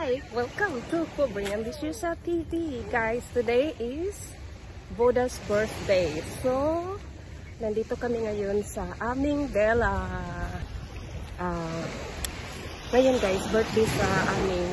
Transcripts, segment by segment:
Hi! Welcome to Pobre Ambitious TV. Guys, today is Boda's birthday. So, nandito kami ngayon sa aming Bella. Ngayon guys, birthday sa aming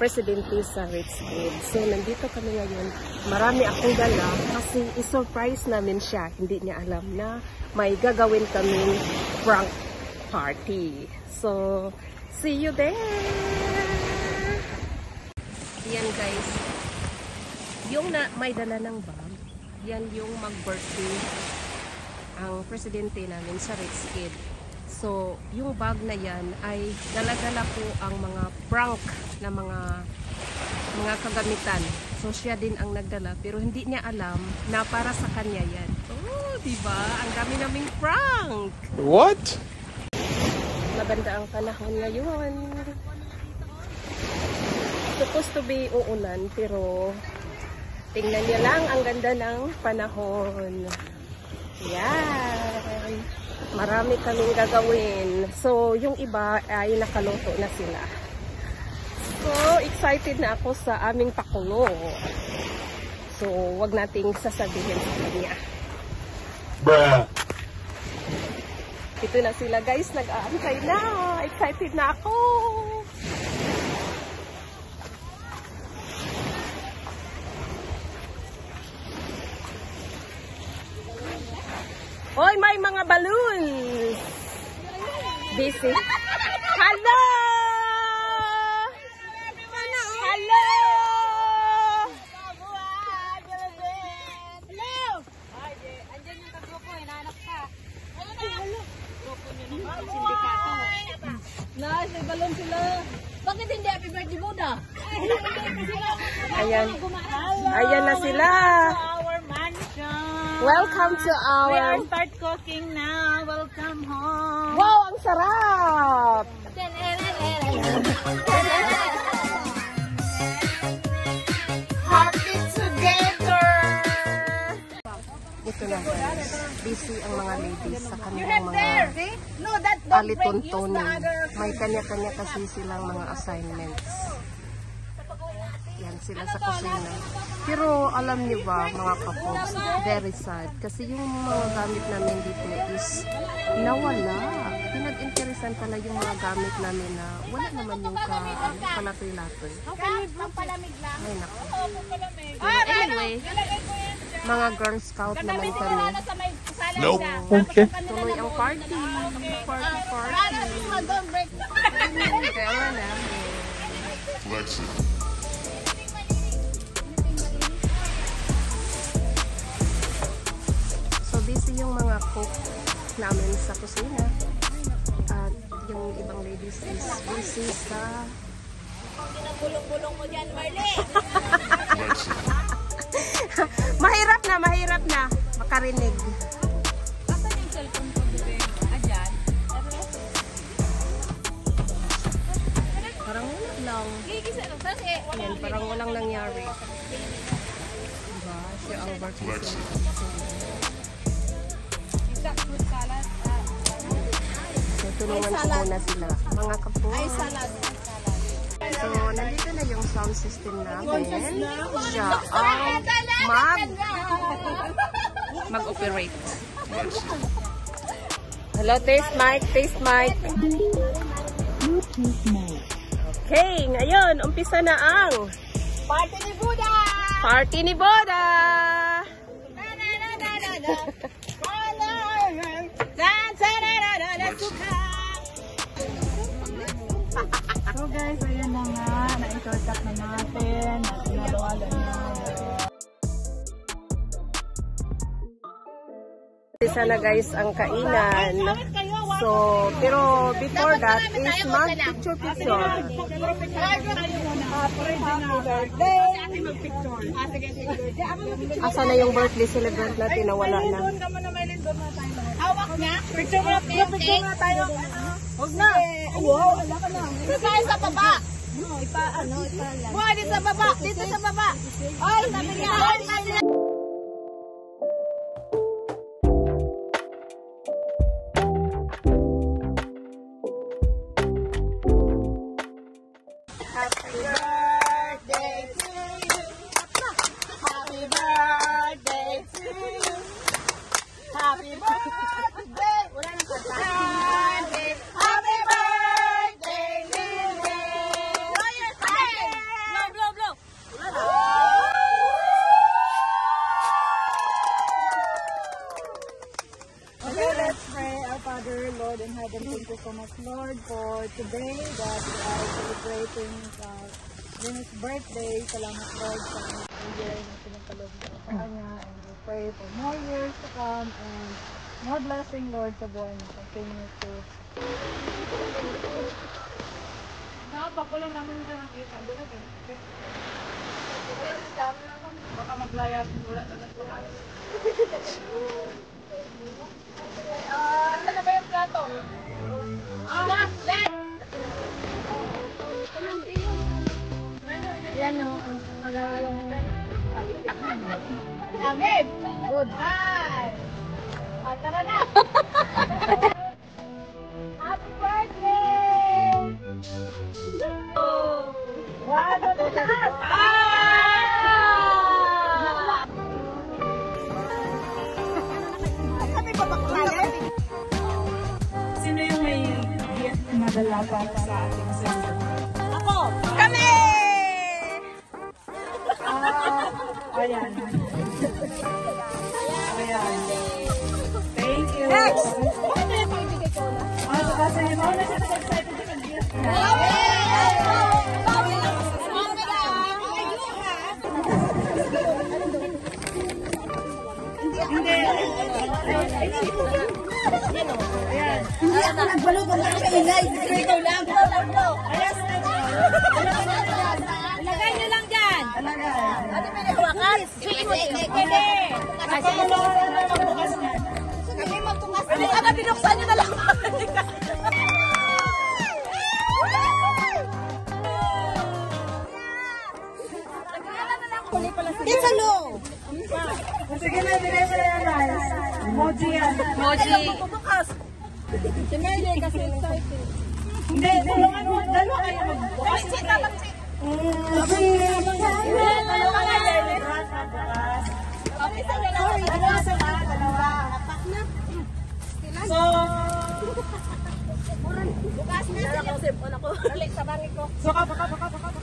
presidente sa Rich Kid. So, nandito kami ngayon. Marami akong dala kasi i-surprise namin siya. Hindi niya alam na may gagawin kaming prank party. So, see you there! Yan guys, yung may dala ng bag, yan yung mag-birthday ang presidente namin sa Rich Kid. So, yung bag na yan ay dala-dala ko ang mga prank na mga kagamitan. So, siya din ang nagdala pero hindi niya alam na para sa kanya yan. Oh, diba? Ang dami naming prank! What? Maganda ang panahon ngayon. Supposed to be uulan pero tingnan niyo lang ang ganda ng panahon. Yan. Marami kaming gagawin. So, yung iba ay nakaluto na sila. So, excited na ako sa aming pakulo. So, wag nating sasabihin sa kanya. Bruh. Ito na sila guys, nag-aantay na. Excited na ako. Hoy, may mga balloons. Busy. Hello! Hello! Hello! Andiyan yung kagrupo, hinahanap ka. Grupo nyo ng sindikato. Nice, may balon sila. Bakit hindi happy birthday Buddha? Ayan. Ayan na sila. Our mansion. Welcome to We our... are start cooking now. Welcome home. Wow, ang sarap! Happy together! Ito na guys. Busy ang mga ladies sa You kanilang have mga there. See? No, that don't break. Use alituntunin. the other. May kanya-kanya kasi silang mga assignments. Yan sila sa kusina. Pero alam niyo ba mga kapogs, very sad. Kasi yung mga gamit namin dito is nawala. Pinag-interesan pala yung mga gamit namin na wala naman yung kalatoy-latoy. Pampalamig lang. Ay naku. Pampalamig. Anyway, mga Girl Scout naman kami. Nope. Okay. Tuloy ang party. Party. Don't break. Kaya nga na. Lexi. So busy yung mga cook namin sa kusina. At yung ibang ladies is busy sa... Ginagulong-gulong mo dyan, Marley. Lexi. Mahirap na makarinig. Asan yung cellphone ko, bebe? Ayan. Parang wala lang. Gigisa lang. Kasi, Yan, parang walang nangyari. Diba? Si Albert Lexi. Isang fruit salad. So, tulungan ko muna sila. Mga kapo. Ay, salad. So, nandito na yung sound system namin. Siya ang mag-operate. Lexi. Hello, taste mic, taste mic. Okay, ngayon, umpisa na ang Party ni Buddha! party ni Boda! So guys, ayan na nga. Na-shortcut na natin. Sinalawalan na. Isa na guys ang kainan. So, pero before that is mag-picture-picture. Asa na yung birthday celebrant natin na wala na? Hawak niya. Picture mo na tayo. Huwag na. Wow, wala ka na. Saan sa baba? Dito sa baba. Dito sa baba. Ay, sabi niya. Happy birthday. much, Lord, for today that we are celebrating Venus' birthday. Salamat, Lord, sa year na pinagkaloob mo sa kanya. And we pray for more years to come and more blessing, Lord, sa buhay mo. Continue to... Nakapakulang naman na nakita. Doon na baka maglayas mula sa natural. Ano na ba yung plato? Yan o. Amib! Good. Hi! Tara na! Happy birthday! Wow! Sino yung may gift na madala para sa ating center? Ako! Kami! Ayan. Ayan. Thank you. Next! Kasi mo na siya excited sa gift na. Hindi. Hindi ako nagbalog ang mga kaingay. Ikaw lang. Lagay nyo lang dyan. Ano may nagwakas? Hindi. Kasi mawala na magbukas na. Kami magbukas na. Ano binuksan nyo na lang. It's a no. Sige na, dinay mo na yan, guys. Moji yan. Moji. Si Mary kasi excited. Hindi, dalawa kayo magbukas. Ay, sit, dapat sit. Dalawa kayo. Dalawa. So, bukas na sa bangi ko. So,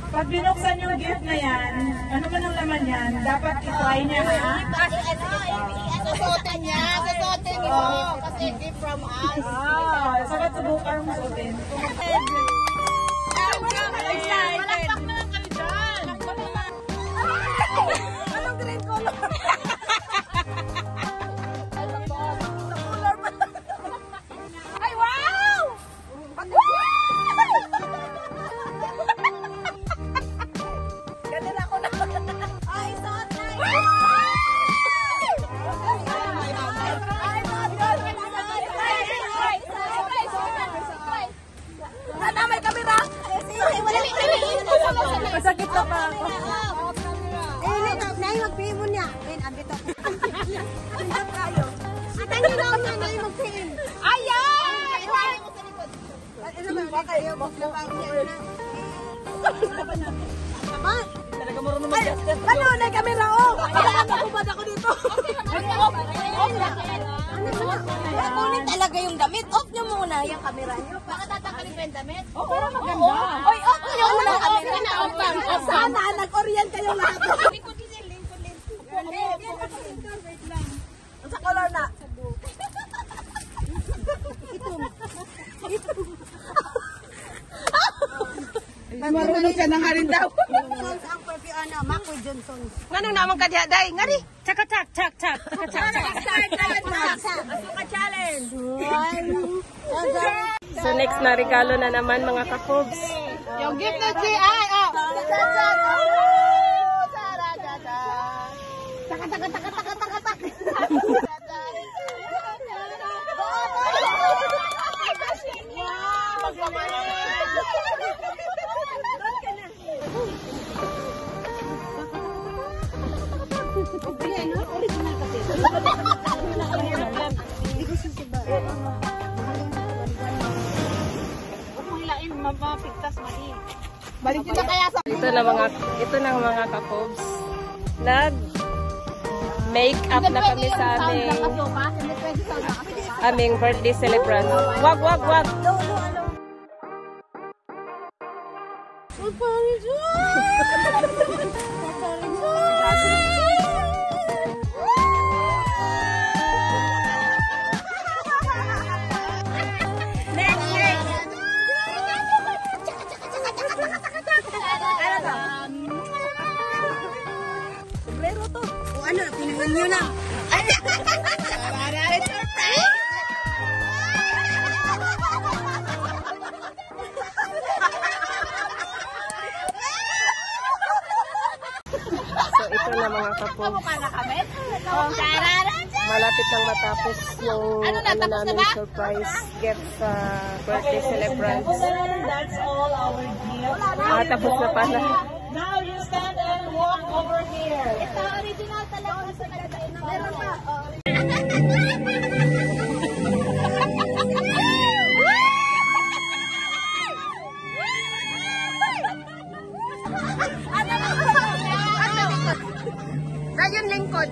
pag binuksan yung gift na yan, ano man ang laman yan, dapat i-try niya, ha? Susuotin niya. Susuotin mo. Kasi gift from us. Saka subukan mo suotin. Malakpak na lang kami dyan. Anong green color? Ay, wow! Ganun ako na. Ay, suot na. Ana, may kamera. Masakit ka pa ako. Nay, mag-pimo niya. Ambito. Ambito kayo. Atay nyo lang na nay mag-pim. Ayan! Ano ba kayo? Maglabang niya na. Talaga mo rin mag-juster. Ano? Nay kamera, oh! Kailangan makubad ako dito. Kunin talaga yung damit. Off nyo muna yung camera nyo. Baka tatanggalin pa yung damit? Oo, pero maganda. Oy, off nyo muna yung camera. Sana, nag-orient kayo lahat. Lingkod din, lingkod. Wait lang. Sa color na. Marunong ka ng harin daw. Ang perfume, Makoy Johnson. Nganong naman ka diya, day? Ngari? Chak. Asuka challenge. So next na regalo na naman mga kakobs. Yung gift na si ay, oh. Original kasi. Hindi ko susiba. Hilain, mapapigtas mali. Balik kita kaya sa... Ito na mga kakobs. Nag-make-up na kami sa aming birthday celebrant. Wag! Next. nyo na. Surprise! So ito na mga kapog. Malapit nang matapos yung namin surprise gift sa birthday celebrants. That's all our gift. Tapos na pala. Now you stand and walk over here. Ito, original talaga sa Pilipinas. Meron pa. Ayun lingkod.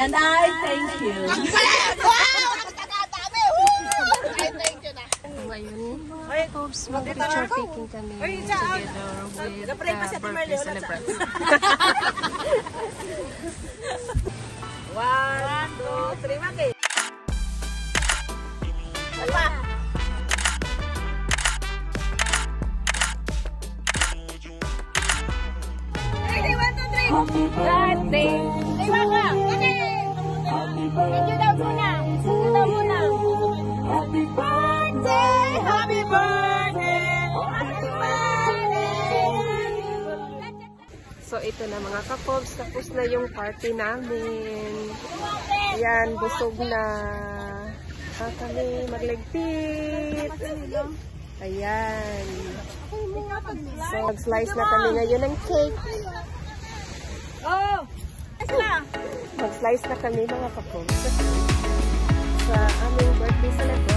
And I thank you. Ngayon, folks, mag-picture taking kami together with the birthday celebrants. 1, 2, 3, maki. Birthday! Lima ka! Thank you daw muna. Thank you daw muna. Happy birthday! Happy birthday! Happy birthday! So ito na mga kapobs, tapos na yung party namin. Yan, busog na. Kami magligpit. Ayan. So mag-slice na kami ngayon ng cake. Oh! Mag-slice na kami mga kapobs sa aming birthday celebration.